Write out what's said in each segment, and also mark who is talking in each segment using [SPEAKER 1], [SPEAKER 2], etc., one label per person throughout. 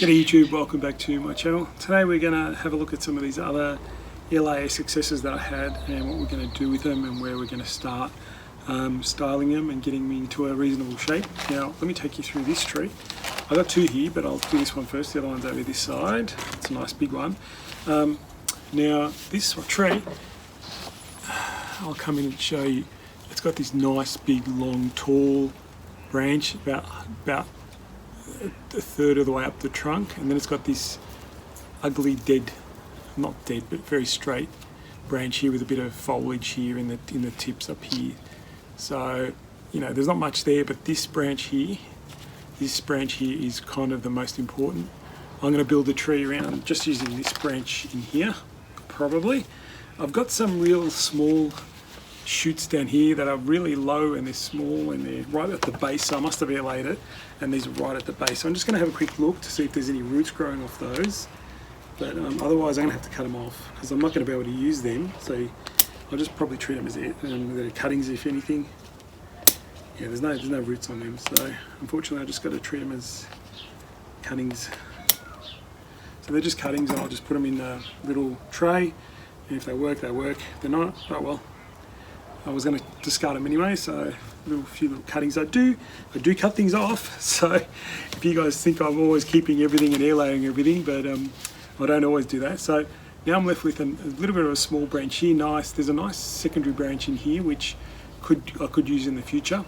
[SPEAKER 1] G'day YouTube, welcome back to my channel. Today we're going to have a look at some of these other LA successes that I had and what we're going to do with them and where we're going to start styling them and getting them into a reasonable shape. Now let me take you through this tree. I've got two here, but I'll do this one first. The other one's over this side. It's a nice big one. Now this tree, I'll come in and show you. It's got this nice big long tall branch about a third of the way up the trunk, and then it's got this ugly not dead but very straight branch here with a bit of foliage here in the tips up here. So there's not much there, but this branch here is kind of the most important. I'm going to build a tree around just using this branch in here. Probably I've got some real small shoots down here that are really low and they're small and they're right at the base, so I must have airlaid it, and these are right at the base. So I'm just going to have a quick look to see if there's any roots growing off those, but otherwise I'm going to have to cut them off because I'm not going to be able to use them, so I'll just probably treat them as they're cuttings if anything. Yeah, there's no roots on them, so unfortunately I just got to treat them as cuttings. So they're just cuttings, and I'll just put them in a little tray, and if they work, they work. If they're not, oh well. I was going to discard them anyway, so a few little cuttings. I do cut things off, so if you guys think I'm always keeping everything and airlaying everything, but I don't always do that. So now I'm left with a little bit of a small branch here. Nice. There's a nice secondary branch in here which I could use in the future.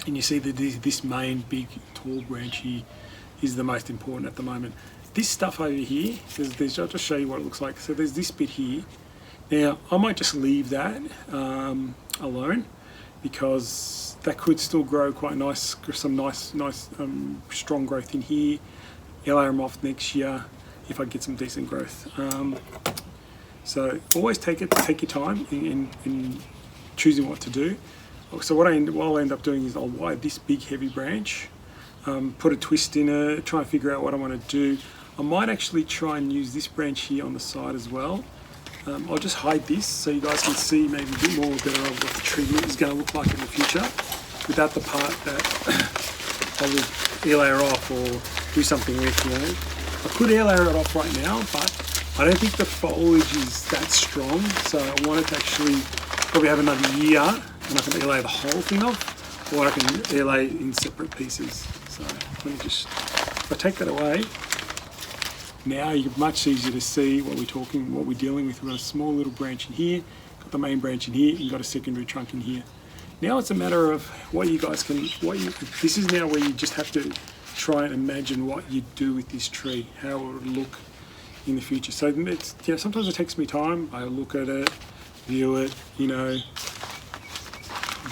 [SPEAKER 1] And you see that this main big tall branch here is the most important at the moment. This stuff over here, I'll just show you what it looks like. So there's this bit here. Now I might just leave that alone because that could still grow quite nice, some nice strong growth in here. Airlay them off next year if I get some decent growth. So always take your time in choosing what to do. So what I'll end up doing is I'll wire this big heavy branch, put a twist in it, try and figure out what I want to do. I might actually try and use this branch here on the side as well. I'll just hide this so you guys can see maybe a bit more better of what the tree is going to look like in the future without the part that I will airlayer off or do something with, I could airlayer it off right now, but I don't think the foliage is that strong, so I want it to actually probably have another year and I can airlay the whole thing off, or I can airlay in separate pieces. So let me just, if I take that away, now you're much easier to see what we're dealing with. We've got a small little branch in here, got the main branch in here, and you've got a secondary trunk in here. Now it's a matter of what you guys can, this is now where you just have to try and imagine what you do with this tree, how it would look in the future. So it's, sometimes it takes me time. I look at it, view it, I'll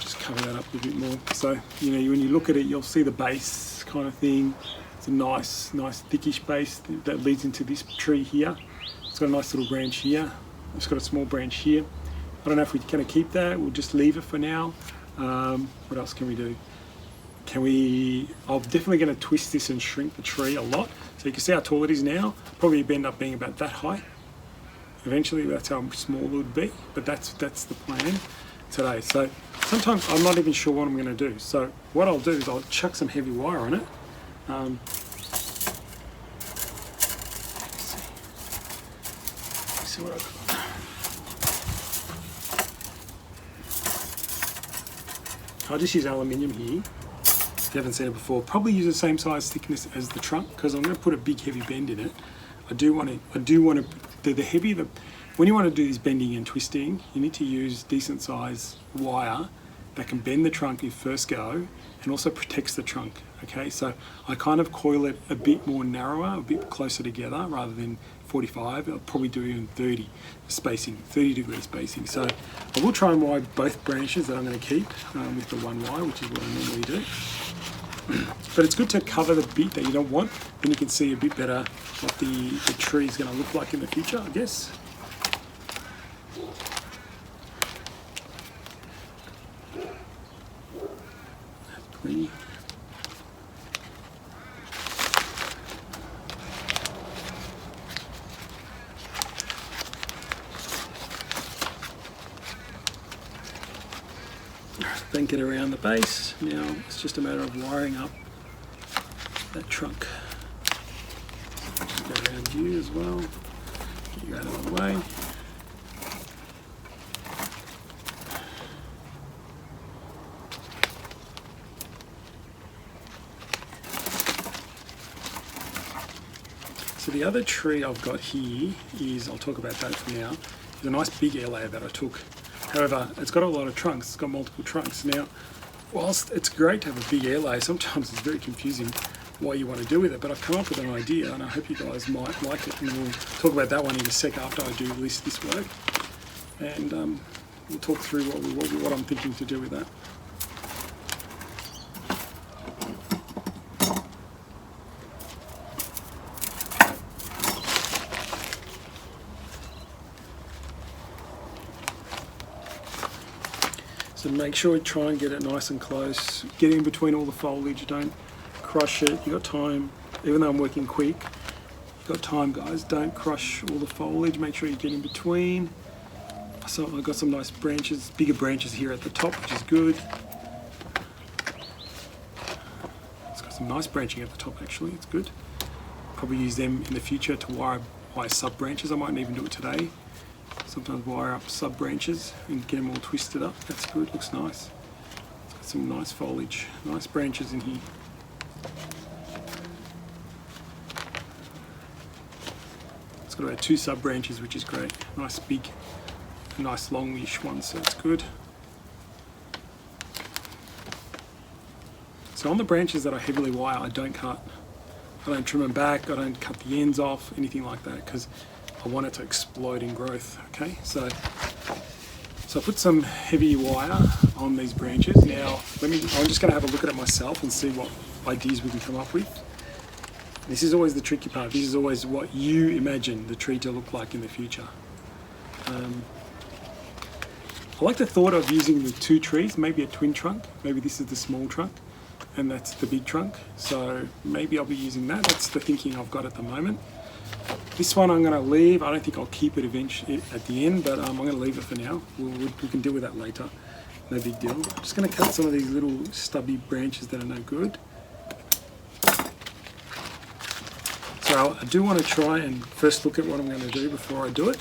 [SPEAKER 1] just cover that up a bit more. So, when you look at it, you'll see the base kind of thing. It's a nice thickish base that leads into this tree here. It's got a nice little branch here. It's got a small branch here. I don't know if we're going to keep that. We'll just leave it for now. What else can we do? I'm definitely going to twist this and shrink the tree a lot. So you can see how tall it is now. Probably end up being about that high. Eventually that's how small it would be, but that's the plan today. So sometimes I'm not even sure what I'm going to do. So what I'll do is I'll chuck some heavy wire on it. See what I've got. I'll just use aluminium here. If you haven't seen it before, probably use the same size thickness as the trunk because I'm going to put a big heavy bend in it. I do want to. When you want to do this bending and twisting, you need to use decent size wire that can bend the trunk in first go and also protects the trunk. Okay, so I kind of coil it a bit more narrower, a bit closer together rather than 45. I'll probably do even 30 degree spacing. So I will try and wire both branches that I'm going to keep with the one wire, which is what I normally do. But it's good to cover the bit that you don't want, then you can see a bit better what the tree is going to look like in the future, I guess. Plenty. Blank it around the base. Now it's just a matter of wiring up that trunk. you as well. Get you out of the way. So the other tree I've got here is, I'll talk about that for now, is a nice big air layer that I took. However, it's got a lot of trunks, it's got multiple trunks. Now, whilst it's great to have a big air layer, sometimes it's very confusing what you want to do with it, but I've come up with an idea and I hope you guys might like it, and we'll talk about that one in a sec after I do this work, and we'll talk through what I'm thinking to do with that. So make sure you try and get it nice and close. Get in between all the foliage, don't crush it. You've got time, even though I'm working quick, you've got time, guys. Don't crush all the foliage. Make sure you get in between. So I've got some nice branches, bigger branches here at the top, which is good. It's got some nice branching at the top actually, it's good. Probably use them in the future to wire sub branches. I mightn't even do it today. Sometimes wire up sub branches and get them all twisted up. That's good, looks nice. It's got some nice foliage, nice branches in here. It's got about 2 sub branches, which is great. Nice big, nice longish ones, so it's good. So on the branches that I heavily wire, I don't cut. I don't trim them back, I don't cut the ends off, anything like that, because I want it to explode in growth, okay? So I put some heavy wire on these branches. Now, I'm just gonna have a look at it myself and see what ideas we can come up with. This is always the tricky part. This is always what you imagine the tree to look like in the future. I like the thought of using the 2 trees, maybe a twin trunk. Maybe this is the small trunk and that's the big trunk. So maybe I'll be using that. That's the thinking I've got at the moment. This one I'm going to leave. I don't think I'll keep it eventually at the end, but I'm going to leave it for now. We can deal with that later. No big deal. I'm just going to cut some of these little stubby branches that are no good. So I do want to try and first look at what I'm going to do before I do it,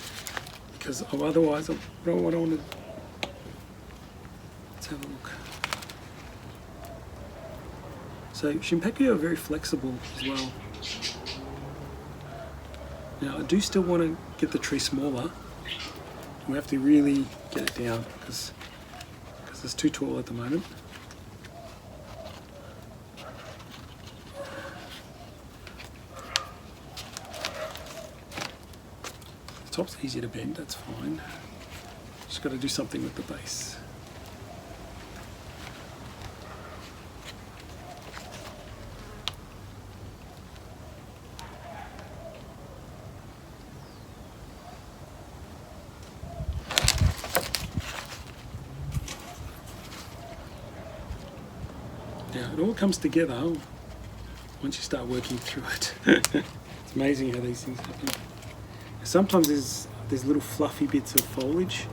[SPEAKER 1] because otherwise I don't want to. Let's have a look. So Shimpeki are very flexible as well. Now I do still want to get the tree smaller. We have to really get it down because it's too tall at the moment. The top's easier to bend, that's fine. Just got to do something with the base. Now it all comes together once you start working through it. It's amazing how these things happen. Sometimes there's little fluffy bits of foliage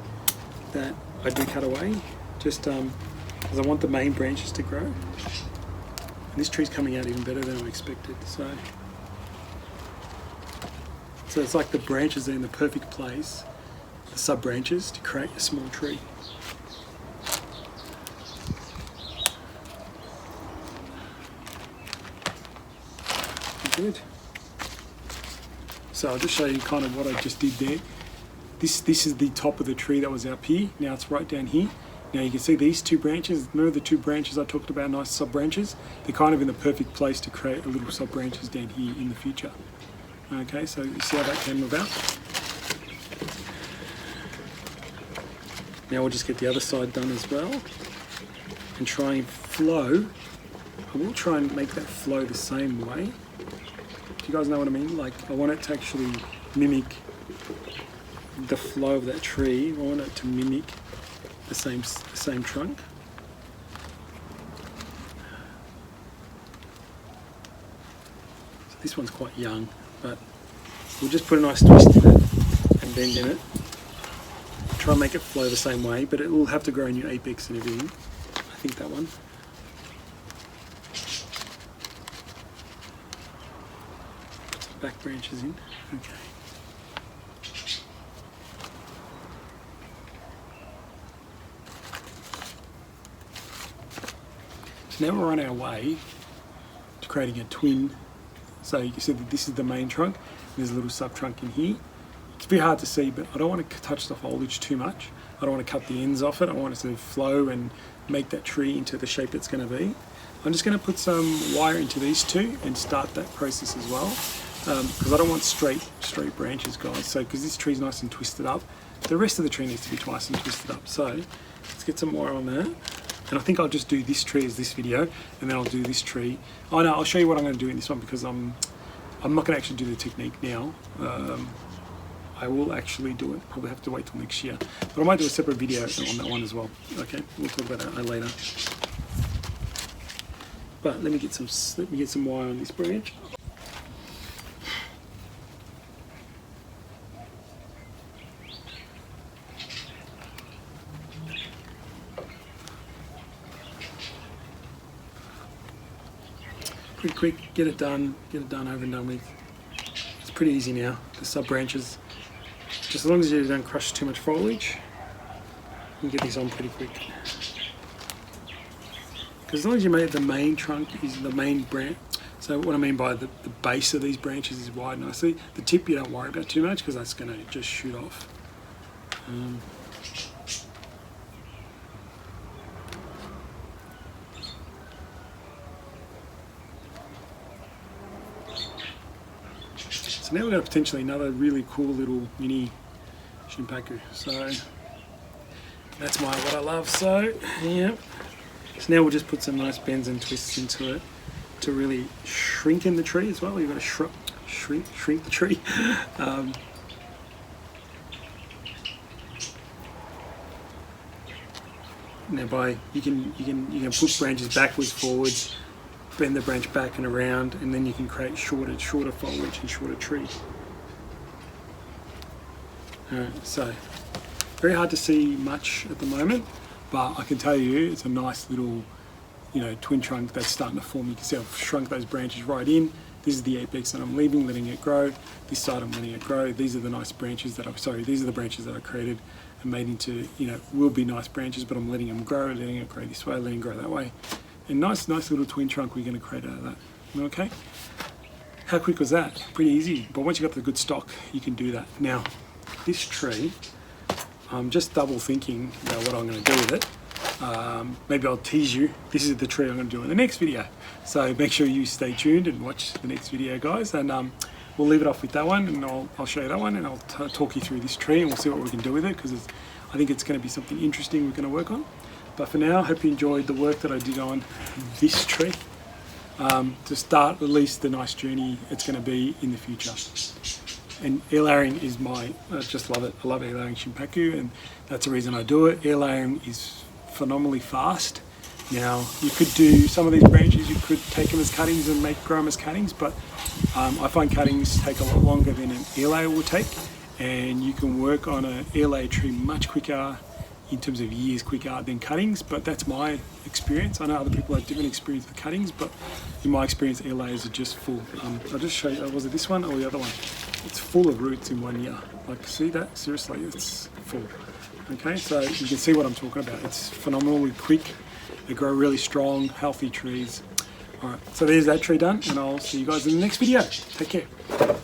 [SPEAKER 1] that I do cut away, just because I want the main branches to grow. And this tree's coming out even better than I expected. So it's like the branches are in the perfect place, the sub branches, to create a small tree. Good. So I'll just show you kind of what I just did there. This is the top of the tree that was up here. Now it's right down here. Now you can see these 2 branches. Remember the 2 branches I talked about, nice sub branches? They're kind of in the perfect place to create a little sub branches down here in the future. Okay, so you see how that came about? Now we'll just get the other side done as well and try and flow. I will try and make that flow the same way. Do you guys know what I mean? Like, I want it to actually mimic the flow of that tree. I want it to mimic the same trunk. So this one's quite young, but we'll just put a nice twist in it and bend in it. Try and make it flow the same way, but it will have to grow a new apex and everything. I think that one. back branches in. Okay. So now we're on our way to creating a twin. So you can see that this is the main trunk. There's a little sub trunk in here. It's a bit hard to see, but I don't want to touch the foliage too much. I don't want to cut the ends off it. I want it to flow and make that tree into the shape it's going to be. I'm just going to put some wire into these two and start that process as well, because I don't want straight branches, guys. So because this tree's nice and twisted up, the rest of the tree needs to be nice and twisted up. So let's get some wire on that. And I think I'll just do this tree as this video, and then I'll do this tree. Oh no, I'll show you what I'm going to do in this one, because I'm not going to actually do the technique now. I will actually do it. Probably have to wait till next year, but I might do a separate video on that one as well. Okay, we'll talk about that later. But let me get some wire on this branch. Pretty quick, get it done over and done with. It's pretty easy now. The sub branches, just as long as you don't crush too much foliage, you can get these on pretty quick. Because as long as you make the main trunk is the main branch. So what I mean by the base of these branches is wide nicely. The tip you don't worry about too much, because that's going to just shoot off. So now we've got potentially another really cool little mini Shinpaku. So that's what I love. So yeah. So now we'll just put some nice bends and twists into it to really shrink in the tree as well. You've got to shrink the tree. Now you can push branches backwards, forwards, bend the branch back and around, and then you can create shorter foliage and shorter tree. Alright, so very hard to see much at the moment, but I can tell you it's a nice little, twin trunk that's starting to form. You can see I've shrunk those branches right in. This is the apex that I'm leaving, letting it grow. This side I'm letting it grow. These are the nice branches these are the branches that I created and made into, will be nice branches, but I'm letting them grow, letting it grow this way, letting it grow that way. And nice little twin trunk we're going to create out of that. Okay? How quick was that? Pretty easy. But once you've got the good stock, you can do that. Now, this tree, I'm just double thinking about what I'm going to do with it. Maybe I'll tease you. This is the tree I'm going to do in the next video. So make sure you stay tuned and watch the next video, guys. And we'll leave it off with that one, and I'll show you that one, and I'll talk you through this tree, and we'll see what we can do with it, because I think it's going to be something interesting we're going to work on. But for now, I hope you enjoyed the work that I did on this tree to start at least the nice journey it's going to be in the future. And air layering is I just love it. I love air layering Shinpaku, and that's the reason I do it. Air layering is phenomenally fast. Now, you could do some of these branches, you could take them as cuttings and grow them as cuttings, but I find cuttings take a lot longer than an air layer will take, and you can work on an air layer tree much quicker, in terms of years quicker than cuttings, but that's my experience. I know other people have different experience with cuttings, but in my experience, air layers are just full. I'll just show you, was it this one or the other one? It's full of roots in 1 year. Like, see that? Seriously, it's full. Okay, so you can see what I'm talking about. It's phenomenally quick. They grow really strong, healthy trees. All right, so there's that tree done, and I'll see you guys in the next video. Take care.